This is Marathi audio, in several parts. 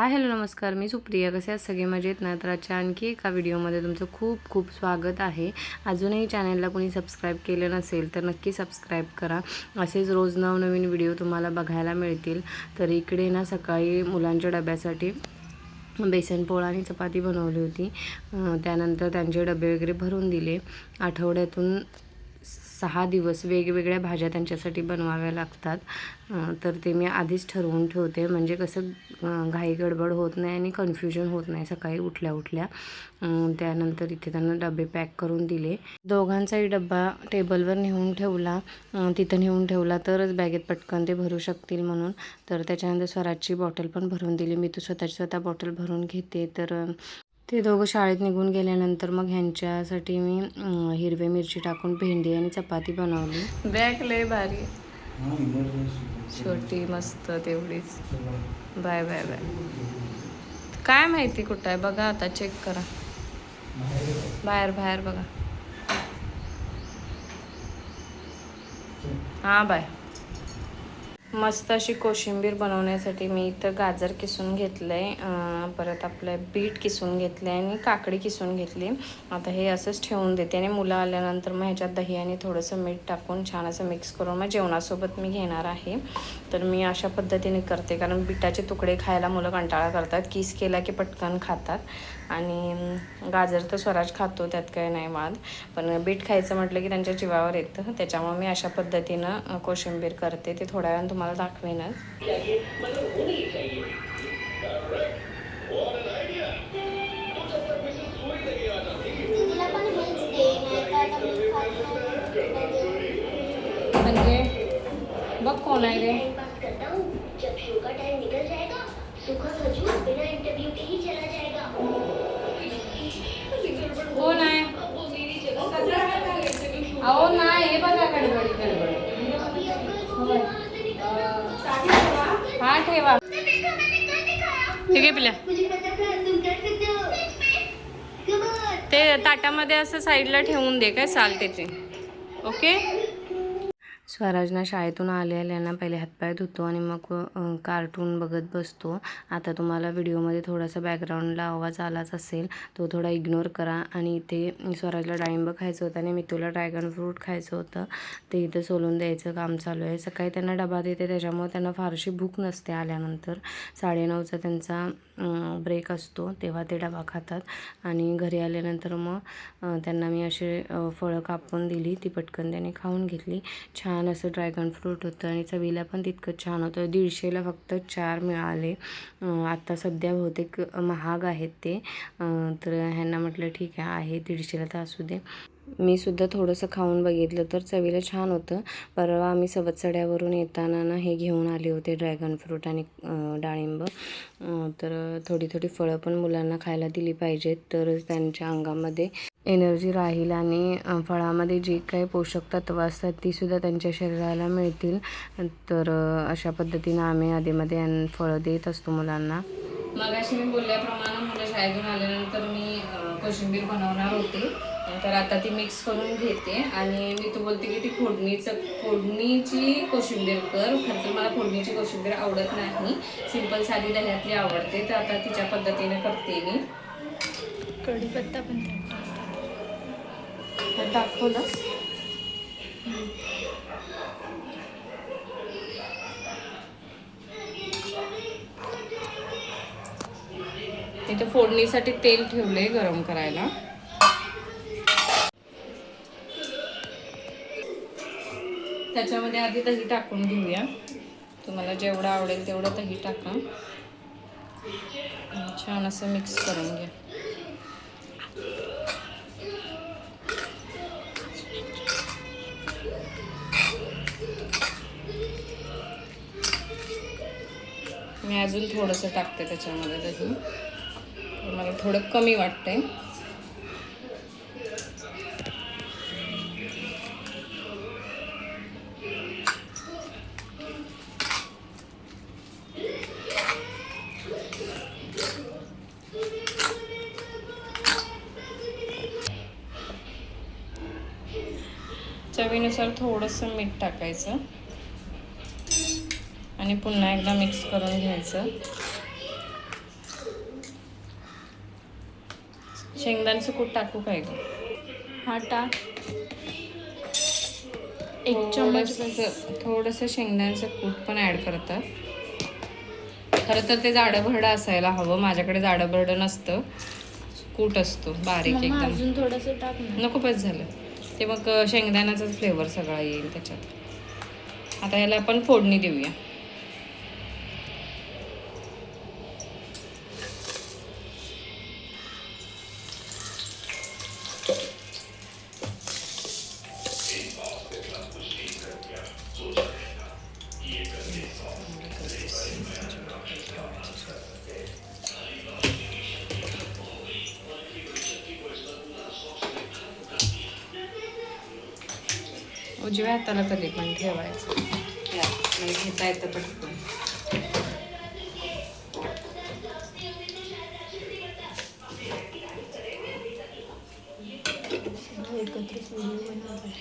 हाय हॅलो नमस्कार, मी सुप्रिया. कसे आहात सगळे? मजेत ना? तर आजच्या आणखी एका व्हिडिओमध्ये तुमचं खूप खूप स्वागत आहे. अजूनही चॅनलला कोणी सबस्क्राईब केलं नसेल तर नक्की सबस्क्राईब करा. असेच रोज नवनवीन व्हिडिओ तुम्हाला बघायला मिळतील. तर इकडे ना सकाळी मुलांच्या डब्यासाठी बेसन पोळा आणि चपाती बनवली होती. त्यानंतर त्यांचे डबे वगैरे भरून दिले. आठवड्यातून 6 दिवस वेगवेगळ्या भाज्या त्यांच्यासाठी बनवाव्या लागतात. तर ते मी आधीच ठरवून ठेवते, म्हणजे कसं घाई गडबड होत नाही आणि कन्फ्युजन होत नाही सकाळी उठल्या उठल्या. त्यानंतर इथे त्यांना डबे पॅक करून दिले. दोघांचाही डब्बा टेबलवर नेऊन ठेवला, तिथं नेऊन ठेवला तरच बॅगेत पटकन ते भरू शकतील म्हणून. तर त्याच्यानंतर स्वराजची बॉटल पण भरून दिली. मी तर स्वतः बॉटल भरून घेते. तर ते दोघं शाळेत निघून गेल्यानंतर मग ह्यांच्यासाठी मी हिरवी मिरची टाकून भेंडी आणि चपाती बनवली. बॅग लय भारी, छोटी मस्त तेवढीच. Bye bye bye. काय माहिती कुठं आहे बघा, आता चेक करा. बाहेर बाहेर बघा. हां बाय. मस्त अशी कोशिंबीर बनवण्यासाठी मी इथं गाजर किसून घेतलं आहे, परत आपलं बीट किसून घेतलं आहे आणि काकडी किसून घेतली. आता हे असंच ठेवून देते आणि मुलं आल्यानंतर मग ह्याच्यात दही आणि थोडंसं मीठ टाकून छान असं मिक्स करून मग जेवणासोबत मी घेणार आहे. तर मी अशा पद्धतीने करते, कारण बीटाचे तुकडे खायला मुलं कंटाळा करतात. किस केला की पटकन खातात. आणि गाजर तर स्वराज खातो, त्यात काय नाही वाद, पण बीट खायचं म्हटलं की त्यांच्या जीवावर येतं. त्याच्यामुळे मी अशा पद्धतीनं कोशिंबीर करते. ते थोड्या वेळानं तुम्हाला दाखवेनच. म्हणजे बघ कोण आहे रे? कोण आहे? अहो नाही, हे बघा गडबड. हा ठेवा. ठीक आहे पिल्या. ते ताटामध्ये असं साईडला ठेवून दे, काय साल त्याची. ओके. स्वराजना शाळेतून आल्याना पहिले हातपाय धुतो आणि मग कार्टून बघत बसतो. आता तुम्हाला व्हिडिओमध्ये थोडासा बॅकग्राऊंडला आवाज आलाच असेल, तो थोडा इग्नोर करा. आणि इथे स्वराजला डाळिंब खायचं होतं आणि मितूला ड्रॅगन फ्रूट खायचं होतं. ते इथं सोलून द्यायचं काम चालू आहे. सकाळी त्यांना डबा देते, त्याच्यामुळे त्यांना फारशी भूक नसते. आल्यानंतर 9:30चा त्यांचा ब्रेक असतो, तेव्हा ते डबा खातात. आणि घरी आल्यानंतर मग त्यांना मी असे फळं कापून दिली, ती पटकन त्याने खाऊन घेतली. छान असं ड्रॅगन फ्रूट होतं आणि चवीला पण तितकंच छान होतं. 150ला फक्त 4 मिळाले. आत्ता सध्या बहुतेक महाग आहेत ते. तर ह्यांना म्हटलं ठीक आहे 150ला तर असू दे. मी सुद्धा थोडंसं खाऊन बघितलं तर चवीला छान होतं. परवा आम्ही सवत्सड्यावरून येताना ना हे घेऊन आले होते, ड्रॅगन फ्रूट आणि डाळिंब. तर थोडी फळं पण मुलांना खायला दिली पाहिजेत, तरच त्यांच्या अंगामध्ये एनर्जी राहील आणि फळामध्ये जी काही पोषक तत्त्वं असतात तीसुद्धा त्यांच्या शरीराला मिळतील. तर अशा पद्धतीनं आम्ही आधीमध्ये फळं देत असतो मुलांना. मगाशी मी बोलल्याप्रमाणे मुलं शाळेतून आल्यानंतर मी कोशिंबीर बनवणार होते. तर आता ती मिक्स करून घेते आणि मी तू बोलते की ती फोडणीची कोशिंबीर कर. खरं मला फोडणीची कोशिंबीर आवडत नाही, सिंपल साधी दह्यातली आवडते. तर आता तिच्या पद्धतीने करते मी. कढीपत्ता पण दाखवलं. इथे फोडणीसाठी तेल ठेवले गरम करायला. त्याच्यामध्ये आधी दही टाकून घेऊया. तुम्हाला जेवढं आवडेल तेवढं दही टाका. छान असं मिक्स करून घ्या. मी अजून थोडंसं टाकते त्याच्यामध्ये दही, मला थोडं कमी वाटतंय. चवीनुसार थोडंसं मीठ टाकायचं आणि पुन्हा एकदा मिक्स करून घ्यायचं. शेंगदाण्याचं कूट टाकू काय ग? हा टाक. 1 चम्मच बस. थोडंसं शेंगदाण्याचं कूट पण ॲड करतात. खरं तर ते जाडं भरडं असायला हवं. माझ्याकडे जाडं भरडं नसतं, कूट असतो बारीक मम्मा एकदम. अजून थोडंसं टाक ना. नको बस झालं ते. मग शेंगदाण्याचाच फ्लेवर सगळा येईल त्याच्यात. आता याला आपण फोडणी देऊया. उजव्या हाताला कधी पण ठेवायचं, म्हणजे घेता येतं पटकन. एकत्रच व्हिडिओ बनवते.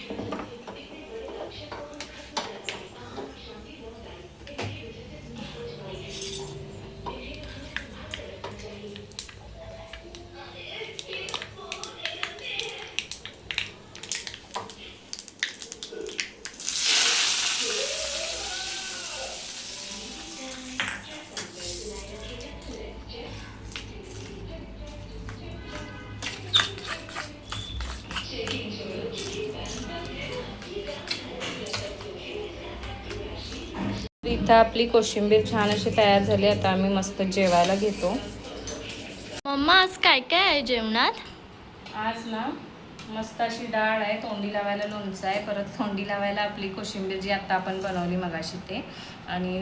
इथं आपली कोशिंबीर छान अशी तयार झाली. आता आम्ही मस्त जेवायला घेतो. मम्मा आज काय काय आहे जेवणात? आज ना मस्त अशी डाळ आहे, तोंडी लावायला लोणचं आहे, परत तोंडी लावायला आपली कोशिंबीर जी आता आपण बनवली मगाशी ते, आणि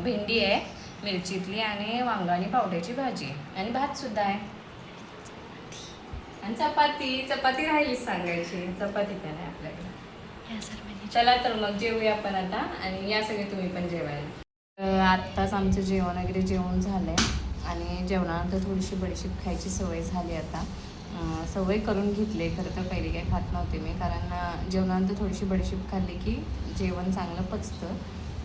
भेंडी आहे मिरचीतली, आणि वांगा आणि पावट्याची भाजी, आणि भात सुद्धा आहे, आणि चपाती राहिली सांगायची. चपाती पण आहे आपल्याकडे. चला तर मग जेवूया आपण आता, आणि या सगळे तुम्ही पण जेवायला. आत्ताच आमचं जेवण वगैरे जेवण झालं आहे, आणि जेवणानंतर थोडीशी बडीशेप खायची सवय झाली आता. सवय करून घेतली. खरं तर पहिली काही खात नव्हते मी, कारण जेवणानंतर थोडीशी बडीशेप खाल्ली की जेवण चांगलं पचतं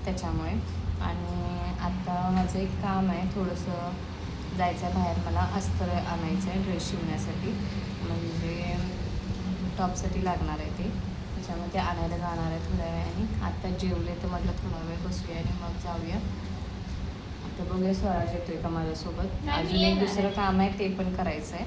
त्याच्यामुळे. आणि आता माझं एक काम आहे, थोडंसं जायचं आहे बाहेर. मला अस्तर आणायचं आहे ड्रेस शिवण्यासाठी, म्हणजे टॉपसाठी लागणार आहे ते. त्याच्यामुळे ते आणायला जाणार आहे थोड्या वेळाने. आत्ता जेवले तर म्हटलं थोडा वेळ बसूया आणि मग जाऊया. आता बघूया स्वराज येतोय का माझ्यासोबत. अजून एक दुसरं काम आहे ते पण करायचं आहे.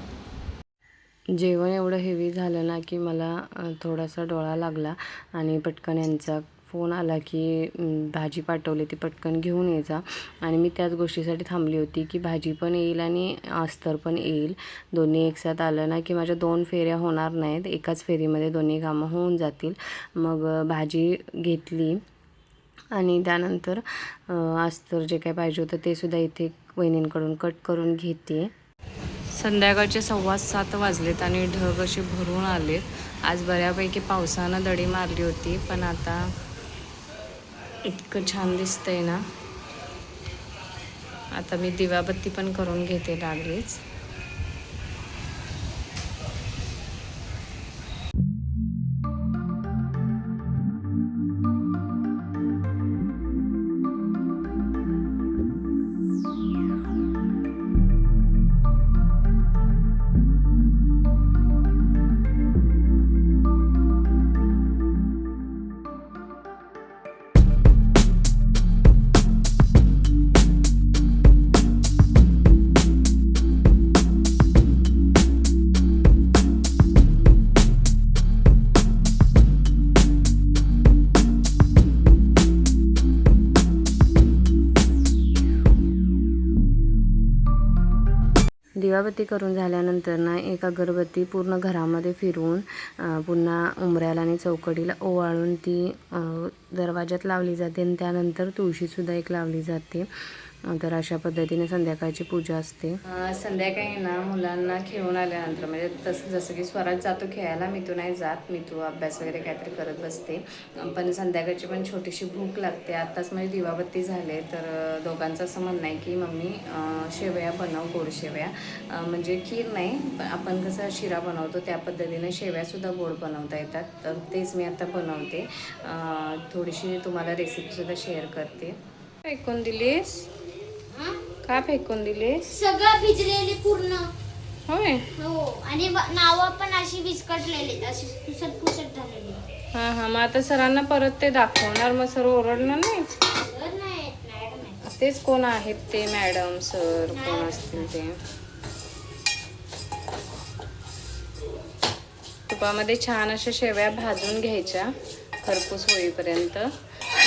जेवण एवढं हेवी झालं ना की मला थोडासा डोळा लागला, आणि पटकन यांचा फोन आला की भाजी पाठवली ती पटकन घेऊन यायचा. आणि मी त्याच गोष्टीसाठी थांबली होती की भाजी पण येईल आणि अस्तर पण येईल. दोन्ही एकसाथ आलं ना की माझ्या 2 फेऱ्या होणार नाहीत, एकाच फेरीमध्ये दोन्ही कामं होऊन जातील. मग भाजी घेतली, आणि त्यानंतर अस्तर जे काय पाहिजे होतं ते सुद्धा इथे वहिनींकडून कट करून घेते. संध्याकाळचे 6:15 वाजलेत आणि ढग असे भरून आलेत. आज बऱ्यापैकी पावसानं दडी मारली होती, पण आता इतकं छान दिसतंय ना. आता मी दिवाबत्ती पण करून घेते लागलीच. दिवाबत्ती करून झाल्यानंतर ना एक अगरबत्ती पूर्ण घरामध्ये फिरवून पुन्हा उंबऱ्याला आणि चौकटीला ओवाळून ती दरवाजात लावली जाते, आणि त्यानंतर तुळशीसुद्धा एक लावली जाते. तर अशा पद्धतीने संध्याकाळची पूजा असते. संध्याकाळी ना मुलांना खेळून आल्यानंतर, म्हणजे जसं की स्वराज जातो खेळायला, मी तो नाही जात, मी तो अभ्यास वगैरे काहीतरी करत बसते. पण संध्याकाळची पण छोटीशी भूक लागते. आत्ताच म्हणजे दिवाबत्ती झाले तर दोघांचं असं म्हणणं आहे की मम्मी शेवया बनव, गोड शेवया, म्हणजे खीर नाही, पण आपण कसं शिरा बनवतो त्या पद्धतीने शेवयासुद्धा गोड बनवता येतात. तर तेच मी आता बनवते. थोडीशी तुम्हाला रेसिपीसुद्धा शेअर करते. फेकून दिलीस? का फेकून दिलीस? सगळं भिजलेले पूर्ण. होय. हो आणि नावं पण अशी विस्कटलेली, अशी पुसट पुसट झालेली. हां हां, मग आता सरांना परत ते दाखवणार, मग सर ओरडणार नाही. सर नाही, मॅडम आहे. तेच कोण आहेत ते, मॅडम सर कोण असतील ते. तुपामध्ये छान अशा शेवया भाजून घ्यायच्या खरपूस होईपर्यंत.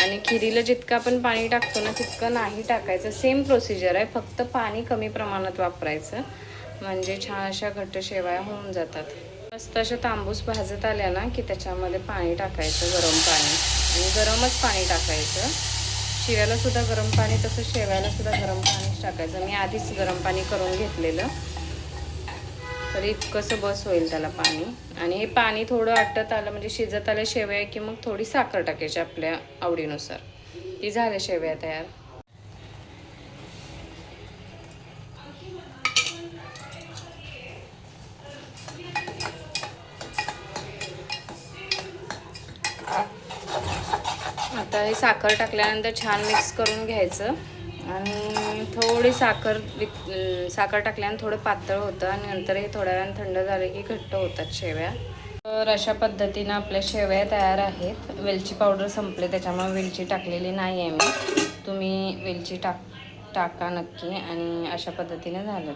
आणि खिरीला जितकं आपण पाणी टाकतो ना तितकं नाही टाकायचं. सेम प्रोसिजर आहे, फक्त पाणी कमी प्रमाणात वापरायचं, म्हणजे छान अशा घट्ट शेवया होऊन जातात. मस्त अशा तांबूस भाजत आल्या ना की त्याच्यामध्ये पाणी टाकायचं, गरम पाणी, आणि गरमच पाणी टाकायचं. शिऱ्याला सुद्धा गरम पाणी, तसं शेवयाला सुद्धा गरम पाणीच टाकायचं. मी आधीच गरम पाणी करून घेतलेलं, तर इतकंसं बस होईल त्याला पाणी. आणि हे पाणी थोडं आटत आलं म्हणजे शिजत आलं शेवया की मग थोडी साखर टाकायची आपल्या आवडीनुसार, की झाल्या शेवया तयार. आता हे साखर टाकल्यानंतर छान मिक्स करून घ्यायचं. आणि थोडी साखर टाकल्यानं थोडं पातळ होतं आणि नंतर हे थोड्या वेळानं थंड झालं की घट्ट होतात शेवया. तर अशा पद्धतीनं आपल्या शेवया तयार आहेत. वेलची पावडर संपले त्याच्यामुळे वेलची टाकलेली नाही आहे मी. तुम्ही वेलची टाका नक्की. आणि अशा पद्धतीने झालं.